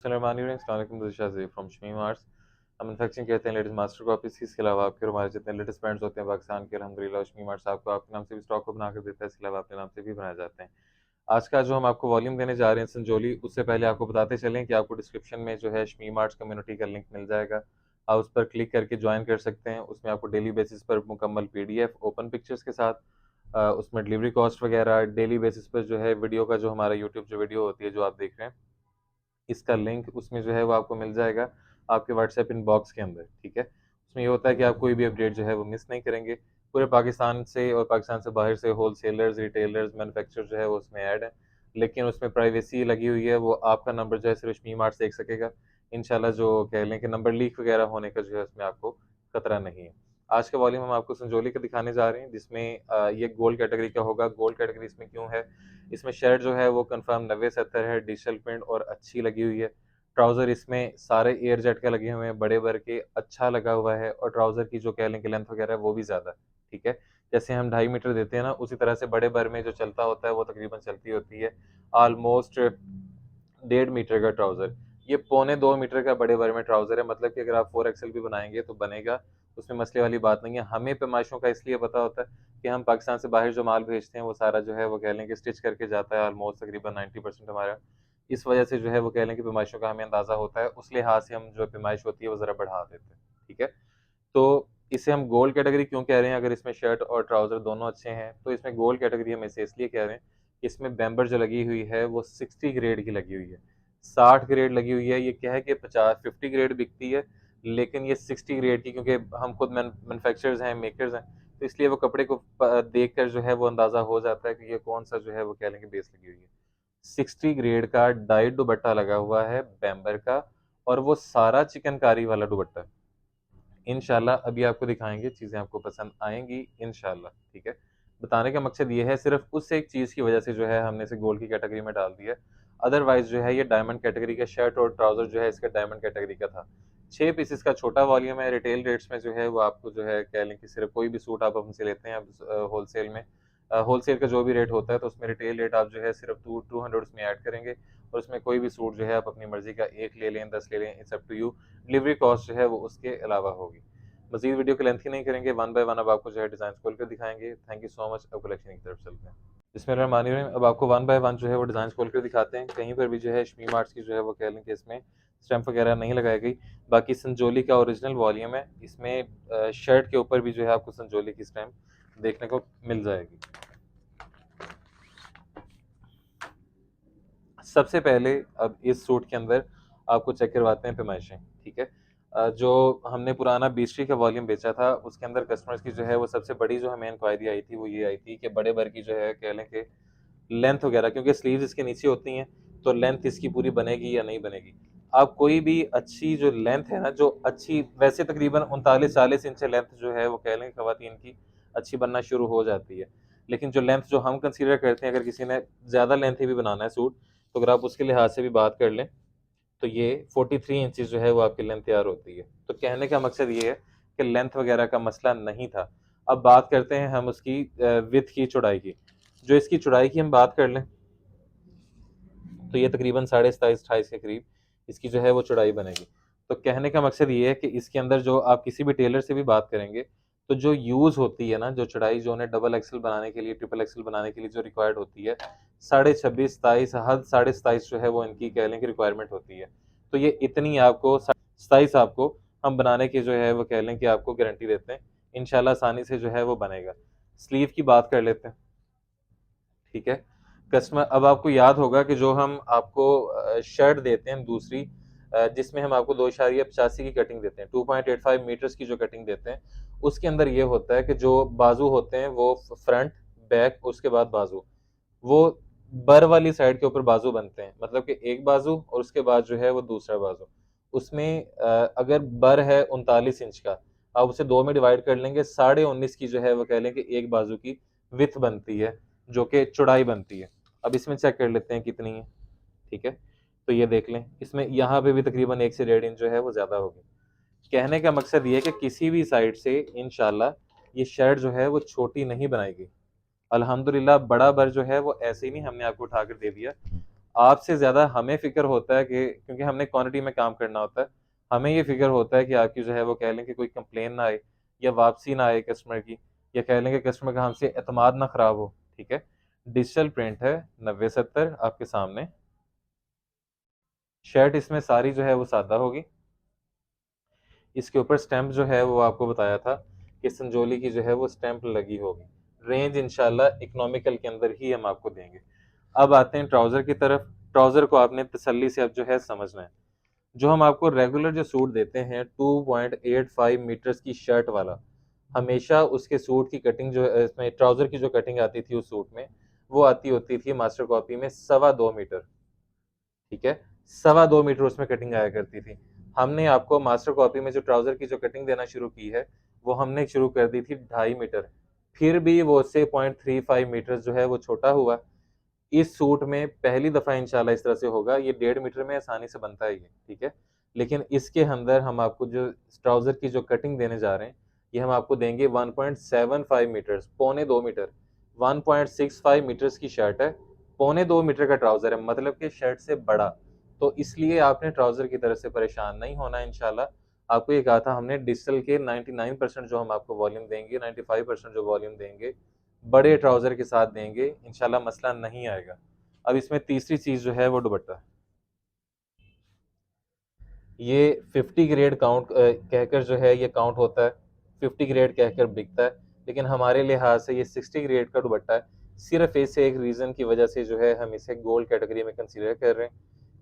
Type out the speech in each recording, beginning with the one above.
From Shami marts. हम manufacturing करते हैं लेटेस्ट मास्टर कॉपीज़ की। इसके अलावा आपके हमारे जितने लेटेस्ट ब्रांड्स होते हैं पाकिस्तान के, अल्हम्दुलिल्लाह शमी मार्ट्स आपको आपके नाम से भी स्टॉक को बनाकर देता है। इसके अलावा अपने नाम से भी बनाए जाते हैं। आज का जो हम आपको वॉल्यूम देने जा रहे हैं संजोली, उससे पहले आपको बताते चलें कि आपको डिस्क्रिप्शन में जो है शमी मार्ट्स कम्युनिटी का लिंक मिल जाएगा। आप उस पर क्लिक करके ज्वाइन कर सकते हैं। उसमें आपको डेली बेसिस पर मुकम्मल पीडीएफ ओपन पिक्चर्स के साथ उसमें डिलीवरी कॉस्ट वगैरह डेली बेसिस पर जो है वीडियो का जो हमारा यूट्यूब जो वीडियो होती है जो आप देख रहे हैं, इसका लिंक उसमें जो है वो आपको मिल जाएगा आपके व्हाट्सएप इनबॉक्स के अंदर। ठीक है, उसमें ये होता है कि आप कोई भी अपडेट जो है वो मिस नहीं करेंगे। पूरे पाकिस्तान से और पाकिस्तान से बाहर से होलसेलर्स, रिटेलर्स, मैन्युफैक्चरर जो है वो उसमें ऐड है, लेकिन उसमें प्राइवेसी लगी हुई है। वो आपका नंबर जो है सिर्फ शमी मार्ट देख सकेगा। इंशाल्लाह जो कह लें कि नंबर लीक वगैरह होने का जो है उसमें आपको खतरा नहीं है। आज का वॉल्यूम हम आपको संजोली का दिखाने जा रहे हैं, जिसमें ये गोल्ड कैटेगरी का होगा। गोल्ड कैटेगरी इसमें क्यों है? इसमें शर्ट जो है वो कंफर्म 90-70 है, डिजिटल प्रिंट और अच्छी लगी हुई है। ट्राउज़र इसमें सारे एयर जेट के लगे हुए हैं, बड़े भर के, अच्छा लगा हुआ है और ट्राउज़र की जो कह लें कि लेंथ वगैरह है वो भी ज़्यादा है। ठीक है? जैसे हम 2.5 मीटर देते हैं ना, उसी तरह से बड़े भर में जो चलता होता है वो तकरीबन चलती होती है ऑलमोस्ट 1.5 मीटर का ट्राउज़र। ये पौने 2 मीटर का बड़े भर में ट्राउज़र है, मतलब कि अगर आप 4 एक्सेल भी बनाएँगे तो बनेगा, उसमें मसले वाली बात नहीं है। हमें पैमाइशों का इसलिए पता होता है कि हम पाकिस्तान से बाहर जो माल भेजते हैं वो सारा जो है वो कह लें कि स्टिच करके जाता है ऑलमोस्ट तकरीबन 90% हमारा। इस वजह से जो है वो कह लें कि पैमाइशों का हमें अंदाज़ा होता है, उस लिहाज से हम जो पैमाइश होती है वो ज़रा बढ़ा देते हैं। ठीक है? तो इसे हम गोल्ड कैटेगरी क्यों कह रहे हैं? अगर इसमें शर्ट और ट्राउज़र दोनों अच्छे हैं, तो इसमें गोल्ड कैटेगरी हम इसे इसलिए कह रहे हैं कि इसमें बेम्बर जो लगी हुई है वो 60 ग्रेड की लगी हुई है। 60 ग्रेड लगी हुई है। ये क्या है कि 50 ग्रेड बिकती है, लेकिन ये 60 ग्रेड की, क्योंकि हम खुद मैन्युफैक्चरर्स हैं, मेकर्स हैं, तो इसलिए वो कपड़े को देखकर जो है वो अंदाज़ा हो जाता है कि ये कौन-सा जो है वो कह लें कि बेस लगी हुई है। 60 ग्रेड का डाइड दुपट्टा लगा हुआ है बेम्बर का, और वो सारा चिकनकारी वाला दुपट्टा है। इंशाल्लाह अभी आपको दिखाएँगे, चीज़ें आपको पसंद आएँगी इंशाल्लाह, ठीक है? बताने का मकसद ये है, सिर्फ़ उस एक चीज़ की वजह से जो है हमने इसे गोल्ड की कैटेगरी में डाल दिया है। अदरवाइज़ जो है ये डायमंड कैटेगरी का शर्ट और ट्राउज़र जो है इसका डायमंड कैटेगरी का था। 6 पीसेस का छोटा वॉल्यूम है, रिटेल रेट्स में जो है वो आपको जो है कह लें कि सिर्फ़ कोई भी सूट आप हमसे लेते हैं होलसेल में, होलसेल का जो भी रेट होता है तो उसमें रिटेल रेट आप जो है सिर्फ़ 200 उसमें ऐड करेंगे, और उसमें कोई भी सूट जो है आप अपनी मर्ज़ी का 1 ले लें, 10 ले लें, it's up to you. Delivery cost जो है वो उसके अलावा होगी। मज़ीद वीडियो को लेंथी नहीं करेंगे, वन बाय वन अब आपको जो है डिज़ाइन खोल कर दिखाएँगे। Thank you so much. अब कलेक्शन की तरफ चलते हैं। बिस्मिल्लाहिर्रहमानिर्रहीम। अब आपको वन बाय वन जो है वो डिज़ाइन खोल कर दिखाते हैं। कहीं पर भी जो है शमी मार्ट्स की जो है वो कह लें कि इसमें स्टैम्प वगैरह नहीं लगाई गई। बाकी संजोली का ओरिजिनल वॉल्यूम है। इसमें शर्ट के ऊपर भी जो है आपको संजोली की स्टैम्प देखने को मिल जाएगी। सबसे पहले अब इस सूट के अंदर आपको चेक करवाते हैं पैमाइशें, ठीक है? जो हमने पुराना बीसरी का वॉल्यूम बेचा था, उसके अंदर कस्टमर्स की जो है वो सबसे बड़ी जो हमें इंक्वायरी आई थी, वो ये आई थी कि बड़े भर की जो है कह लें कि लेंथ वगैरह, क्योंकि स्लीव्स इसके नीचे होती हैं, तो लेंथ इसकी पूरी बनेगी या नहीं बनेगी। आप कोई भी अच्छी जो लेंथ है ना, जो अच्छी वैसे तकरीबन 39-40 इंच लेंथ जो है वो कह लें खवातीन की अच्छी बनना शुरू हो जाती है। लेकिन जो लेंथ जो हम कंसीडर करते हैं, अगर किसी ने ज़्यादा लेंथी भी बनाना है सूट, तो अगर आप उसके लिहाज से भी बात कर लें, तो ये 43 इंचेस जो है वो आपकी लेंथ तैयार होती है। तो कहने का मकसद ये है कि लेंथ वगैरह का मसला नहीं था। अब बात करते हैं हम उसकी विड्थ की, चौड़ाई की। जो इसकी चौड़ाई की हम बात कर लें, तो ये तकरीबन 27.5-28 के करीब इसकी जो है वो चौड़ाई बनेगी। तो कहने का मकसद ये है कि इसके अंदर जो आप किसी भी टेलर से भी बात करेंगे, तो जो यूज़ होती है ना, जो चौड़ाई जो उन्हें डबल एक्सेल बनाने के लिए, ट्रिपल एक्सेल बनाने के लिए जो रिक्वायर्ड होती है, 26.5-27, हद 27.5 जो है वो इनकी कह लें कि रिक्वायरमेंट होती है। तो ये इतनी आपको 27 आपको हम बनाने की जो है वो कह लें कि आपको गारंटी देते हैं। इंशाल्लाह आसानी से जो है वो बनेगा। स्लीव की बात कर लेते हैं, ठीक है? कस्टमर, अब आपको याद होगा कि जो हम आपको शर्ट देते हैं दूसरी, जिसमें हम आपको 2.85 की कटिंग देते हैं, 2.85 मीटर्स की जो कटिंग देते हैं, उसके अंदर ये होता है कि जो बाजू होते हैं वो फ्रंट, बैक, उसके बाद बाजू, वो बर वाली साइड के ऊपर बाजू बनते हैं, मतलब कि एक बाजू और उसके बाद जो है वो दूसरा बाजू। उसमें अगर बर है 39 इंच का, आप उसे 2 में डिवाइड कर लेंगे, 19.5 की जो है वो कह लें कि एक बाजू की विड्थ बनती है, जो कि चौड़ाई बनती है। अब इसमें चेक कर लेते हैं कितनी है, ठीक है? तो ये देख लें, इसमें यहाँ पे भी तकरीबन 1 से 1.5 इंच जो है वो ज़्यादा होगी। कहने का मकसद ये है कि किसी भी साइड से इंशाल्लाह ये शर्ट जो है वो छोटी नहीं बनाएगी। अल्हम्दुलिल्लाह बड़ा बर जो है वो ऐसे ही नहीं हमने आपको उठाकर दे दिया। आपसे ज़्यादा हमें फ़िक्र होता है कि क्योंकि हमने क्वांटिटी में काम करना होता है, हमें ये फ़िक्र होता है कि आपकी जो है वो कह लें कि कोई कंप्लेन ना आए या वापसी ना आए कस्टमर की, या कह लें कि कस्टमर का हमसे एतमाद ना ख़राब हो, ठीक है? डिजिटल प्रिंट है 90-70 आपके सामने। शर्ट इसमें सारी जो है वो सादा होगी। इसके ऊपर स्टैम्प जो है वो आपको बताया था कि संजोली की जो है वो स्टैम्प लगी होगी। रेंज इंशाल्लाह इकोनॉमिकल के अंदर ही हम आपको देंगे। अब आते हैं ट्राउज़र की तरफ। ट्राउज़र को आपने तसल्ली से अब जो है समझना है। जो हम आपको रेगुलर जो सूट देते हैं 2.85 मीटर्स की शर्ट वाला, हमेशा उसके सूट की कटिंग जो इसमें ट्राउज़र की जो कटिंग आती थी उस सूट में, वो आती होती थी मास्टर कॉपी में 2.25 मीटर, ठीक है? 2.25 मीटर उसमें कटिंग आया करती थी। हमने आपको मास्टर कॉपी में जो ट्राउज़र की जो कटिंग देना शुरू की है, वो हमने शुरू कर दी थी 2.5 मीटर। फिर भी वो उससे 0.35 मीटर जो है वो छोटा हुआ। इस सूट में पहली दफ़ा इंशाल्लाह इस तरह से होगा, ये 1.5 मीटर में आसानी से बनता है ये, ठीक है? लेकिन इसके अंदर हम आपको जो ट्राउज़र की जो कटिंग देने जा रहे हैं, ये हम आपको देंगे 1.75 मीटर्स, पौने 2 मीटर। 1.65 मीटर्स की शर्ट है, पौने 2 मीटर का ट्राउज़र है, मतलब कि शर्ट से बड़ा। तो इसलिए आपने ट्राउज़र की तरफ से परेशान नहीं होना इंशाल्लाह। आपको ये कहा था हमने डिजिटल के 99% जो हम आपको वॉल्यूम देंगे, 95% जो वॉल्यूम देंगे, बड़े ट्राउज़र के साथ देंगे, इंशाल्लाह मसला नहीं आएगा। अब इसमें तीसरी चीज़ जो है वो दुपट्टा। ये 50 ग्रेड कहकर जो है ये काउंट होता है, 50 ग्रेड कहकर बिकता है, लेकिन हमारे लिहाज से ये 60 ग्रेड का दुपट्टा है। सिर्फ़ इस एक रीज़न की वजह से जो है हम इसे गोल्ड कैटेगरी में कंसीडर कर रहे हैं।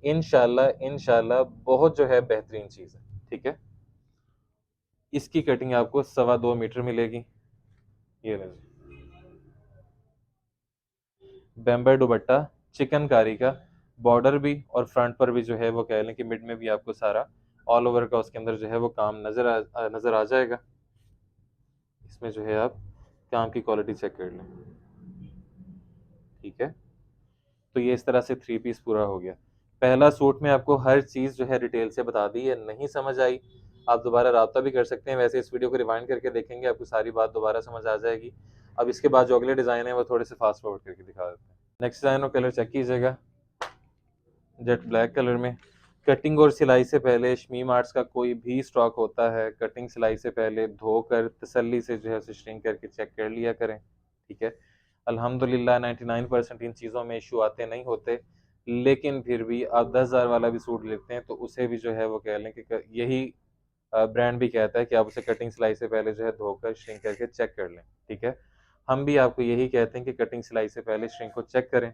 इंशाल्लाह बहुत जो है बेहतरीन चीज़ है, ठीक है? इसकी कटिंग आपको 2.25 मीटर मिलेगी। ये लें जी। बेम्बर दुपट्टा चिकनकारी का, बॉर्डर भी और फ्रंट पर भी जो है वो कह लें कि मिड में भी आपको सारा ऑल ओवर का उसके अंदर जो है वो काम नज़र आ जाएगा। इसमें जो है आप काम की क्वालिटी चेक कर लें, ठीक है? तो ये इस तरह से 3 पीस पूरा हो गया। पहला सूट में आपको हर चीज़ जो है डिटेल से बता दी है, नहीं समझ आई, आप दोबारा राब्ता भी कर सकते हैं। वैसे इस वीडियो को रिवाइंड करके देखेंगे, आपको सारी बात दोबारा समझ आ जाएगी। अब इसके बाद जो अगले डिज़ाइन है वो थोड़े से फास्ट फॉरवर्ड करके दिखा देते हैं। नेक्स्ट डिज़ाइन और कलर चेक कीजिएगा, जेट ब्लैक कलर में। कटिंग और सिलाई से पहले शमीम आर्ट्स का कोई भी स्टॉक होता है, कटिंग सिलाई से पहले धोकर तसल्ली से जो है उसे श्रिंक करके चेक कर लिया करें, ठीक है? अल्हम्दुलिल्लाह 99% इन चीज़ों में इशू आते नहीं होते, लेकिन फिर भी आप 10,000 वाला भी सूट लेते हैं तो उसे भी जो है वो कह लें कि यही ब्रांड भी कहता है कि आप उसे कटिंग सिलाई से पहले जो है धोकर श्रिंक करके चेक कर लें, ठीक है? हम भी आपको यही कहते हैं कि कटिंग सिलाई से पहले श्रिंक को चेक करें।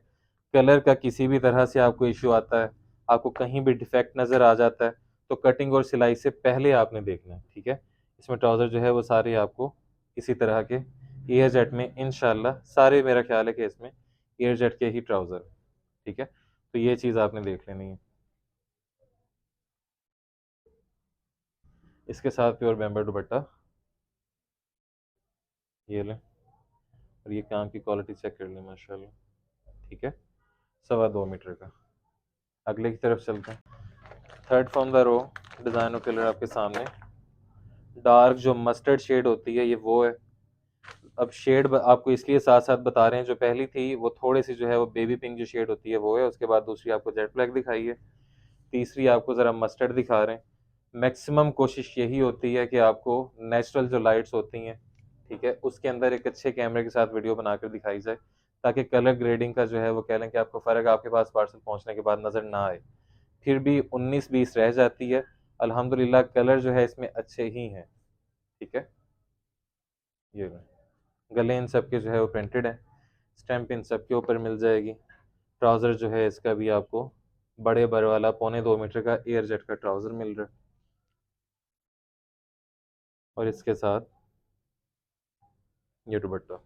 कलर का किसी भी तरह से आपको इश्यू आता है, आपको कहीं भी डिफेक्ट नज़र आ जाता है, तो कटिंग और सिलाई से पहले आपने देखना है, ठीक है? इसमें ट्राउज़र जो है वो सारे आपको इसी तरह के एयर जेट में इंशाल्लाह सारे, मेरा ख्याल है कि इसमें एयर जेट के ही ट्राउज़र, ठीक है? तो ये चीज़ आपने देख लेनी है। इसके साथ प्योर बैम्बर दुपट्टा, ये लें, और ये काम की क्वालिटी चेक कर लें माशाल्लाह, ठीक है? 2.25 मीटर का। अगले की तरफ चलते हैं। Third from the row design और कलर आपके सामने। डार्क जो मस्टर्ड शेड होती है ये वो है। अब शेड आपको इसलिए साथ साथ बता रहे हैं, जो पहली थी वो थोड़ी सी जो है वो बेबी पिंक जो शेड होती है वो है, उसके बाद दूसरी आपको जेट ब्लैक दिखाई है, तीसरी आपको ज़रा मस्टर्ड दिखा रहे हैं। मैक्सिमम कोशिश यही होती है कि आपको नेचुरल जो लाइट्स होती हैं, ठीक है, उसके अंदर एक अच्छे कैमरे के साथ वीडियो बनाकर दिखाई जाए, ताकि कलर ग्रेडिंग का जो है वो कह लें कि आपको फ़र्क आपके पास पार्सल पहुंचने के बाद नज़र ना आए। फिर भी 19-20 रह जाती है। अल्हम्दुलिल्लाह कलर जो है इसमें अच्छे ही हैं, ठीक है? ये लो। गले इन सब के जो है वो प्रिंटेड है, स्टैम्प इन सब के ऊपर मिल जाएगी। ट्राउज़र जो है इसका भी आपको बड़े बर वाला 2.25 मीटर का एयर जेट का ट्राउज़र मिल रहा है, और इसके साथ ये दुपट्टा,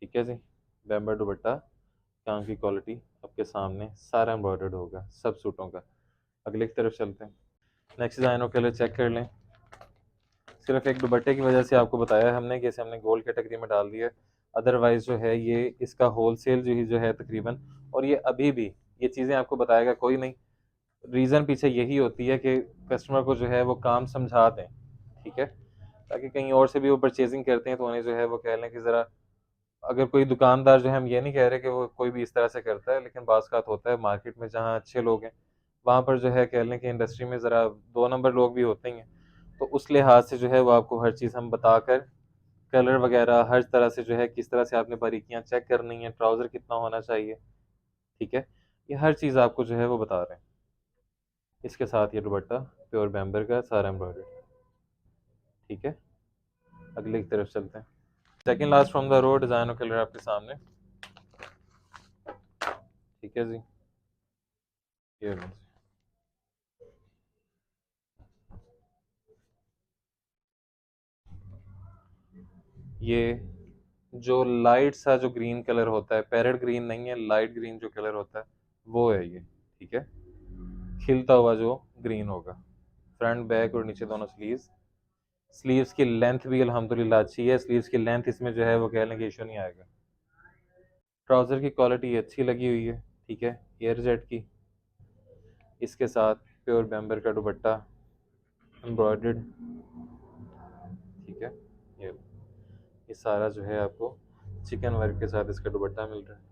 ठीक है जी? बैम्बर दुपट्टा, काम की क्वालिटी आपके सामने, सारा एम्ब्रॉयडर्ड होगा सब सूटों का। अगले की तरफ चलते हैं। नेक्स्ट डिज़ाइन और कलर चेक कर लें। सिर्फ एक दुपट्टे की वजह से आपको बताया है हमने कि इसे हमने गोल्ड कैटेगरी में डाल दिया है, अदरवाइज़ जो है ये इसका होलसेल जो है तकरीबन, और ये अभी भी ये चीज़ें आपको बताएगा कोई नहीं। रीज़न पीछे यही होती है कि कस्टमर को जो है वो काम समझा दें, ठीक है? ताकि कहीं और से भी वो परचेज़िंग करते हैं तो उन्हें जो है वो कह लें कि ज़रा अगर कोई दुकानदार जो है, हम ये नहीं कह रहे कि वो कोई भी इस तरह से करता है, लेकिन बाज़ का होता है मार्केट में जहाँ अच्छे लोग हैं, वहाँ पर जो है कह लें कि इंडस्ट्री में ज़रा 2 नंबर लोग भी होते ही हैं। तो उस लिहाज से जो है वो आपको हर चीज़ हम बताकर कलर वगैरह हर तरह से जो है किस तरह से आपने बारीकियाँ चेक करनी है, ट्राउज़र कितना होना चाहिए, ठीक है? ये हर चीज़ आपको जो है वो बता रहे हैं। इसके साथ ये दुपट्टा प्योर बैम्बर का सारा एम्ब्रॉयडर्ड, ठीक है? अगले की तरफ चलते हैं। Second last from the road design और कलर आपके सामने, ठीक है जी? ये लो। ये जो लाइट सा जो ग्रीन कलर होता है, पैरेट ग्रीन नहीं है, लाइट ग्रीन जो कलर होता है, वो है ये, ठीक है? खिलता हुआ जो ग्रीन होगा। फ्रंट बैक और नीचे दोनों स्लीव्स। स्लीव्स की लेंथ भी अल्हम्दुलिल्लाह अच्छी है, स्लीव्स की लेंथ इसमें जो है वो कह लें कि इशू नहीं आएगा। ट्राउज़र की क्वालिटी अच्छी लगी हुई है, ठीक है? एयर जेट की, इसके साथ प्योर बैम्बर का दुपट्टा एम्ब्रॉयडर्ड, ठीक है? ये ये सारा जो है आपको चिकन वर्क के साथ इसका दुपट्टा मिल रहा है।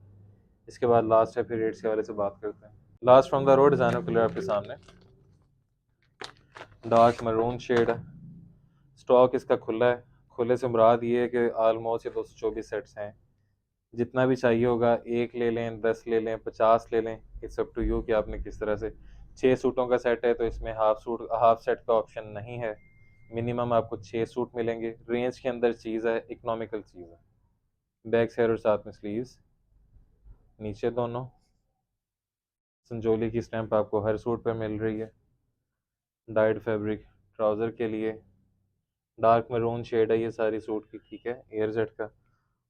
इसके बाद लास्ट है, फिर रेट्स के हवाले से बात करते हैं। Last from the road designer colour आपके सामने, डार्क मरून शेड है। स्टॉक इसका खुला है। खुले से मुराद ये है कि ऑलमोस्ट ये 224 सेट्स हैं। जितना भी चाहिए होगा, एक ले लें, 10 ले लें, 50 ले लें, इट्स अप टू यू कि आपने किस तरह से। 6 सूटों का सेट है तो इसमें हाफ सेट का ऑप्शन नहीं है। मिनिमम आपको 6 सूट मिलेंगे। रेंज के अंदर चीज़ है, इकोनॉमिकल चीज़ है। बैक साइड और साथ में स्लीव्स, नीचे दोनों संजोली की स्टैंप आपको हर सूट पर मिल रही है। डाइड फैब्रिक ट्राउज़र के लिए, डार्क मैरून शेड है ये सारी सूट की, ठीक है? एयर जेट का,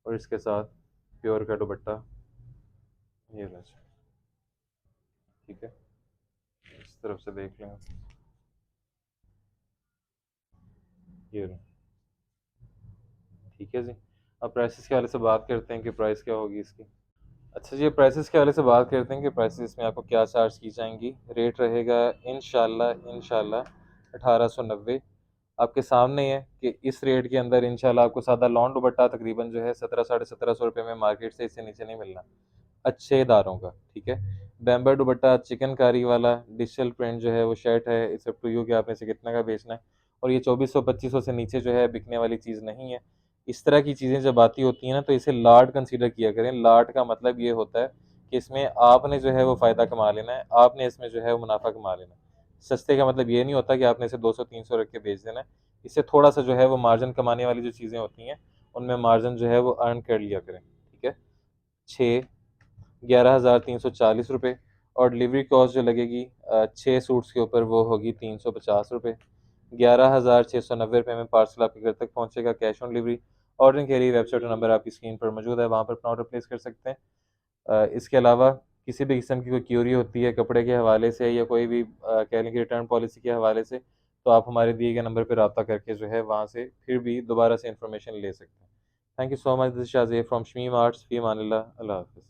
और इसके साथ प्योर का दुपट्टा, ये लो जी, ठीक है? इस तरफ से देख लें, ये लो, ठीक है जी? अब प्राइसेस के हवाले से बात करते हैं कि प्राइस क्या होगी इसकी। अच्छा जी, प्राइसेस के हवाले से बात करते हैं कि प्राइसेस में आपको क्या चार्ज की जाएंगी। रेट रहेगा इंशाल्लाह 1890। आपके सामने है कि इस रेट के अंदर इंशाल्लाह आपको सादा लॉन दुपट्टा तकरीबन जो है 1700 साढ़े 1700 रुपये में मार्केट से इससे नीचे नहीं मिलना, अच्छे इदारों का, ठीक है? बैम्बर दुपट्टा चिकनकारी वाला डिजिटल प्रिंट जो है वो शर्ट है, इट्स अप टू यू कि आपने इसे कितना का बेचना है। और ये 2400 2500 से नीचे जो है बिकने वाली चीज़ नहीं है। इस तरह की चीज़ें जब आती होती हैं ना, तो इसे लाट कंसीडर किया करें। लाट का मतलब ये होता है कि इसमें आपने जो है वो फ़ायदा कमा लेना है, आपने इसमें जो है वो मुनाफा कमा लेना है। सस्ते का मतलब ये नहीं होता कि आपने इसे 200 300 रख के बेच देना है। इससे थोड़ा सा जो है वो मार्जिन कमाने वाली जो चीज़ें होती हैं, उनमें मार्जिन जो है वो अर्न कर लिया करें, ठीक है? 6 11,340 रुपये, और डिलीवरी कॉस्ट जो लगेगी 6 सूट्स के ऊपर वो होगी 350 रुपये। 11,690 रुपये में पार्सल आपके घर तक पहुंचेगा, कैश ऑन डिलीवरी। ऑर्डरिंग के लिए वेबसाइट नंबर आपकी स्क्रीन पर मौजूद है, वहाँ पर अपना ऑर्डर प्लेस कर सकते हैं। इसके अलावा किसी भी किस्म की कोई क्यूरी होती है कपड़े के हवाले से, या कोई भी कह लें कि रिटर्न पॉलिसी के हवाले से, तो आप हमारे दिए गए नंबर पर रब्ता करके जो है वहाँ से फिर भी दोबारा से इंफॉर्मेशन ले सकते हैं। Thank you so much, this Shaze from Shamim arts, फ़ी अमानिल्लाह, अल्लाह हाफ़िज़।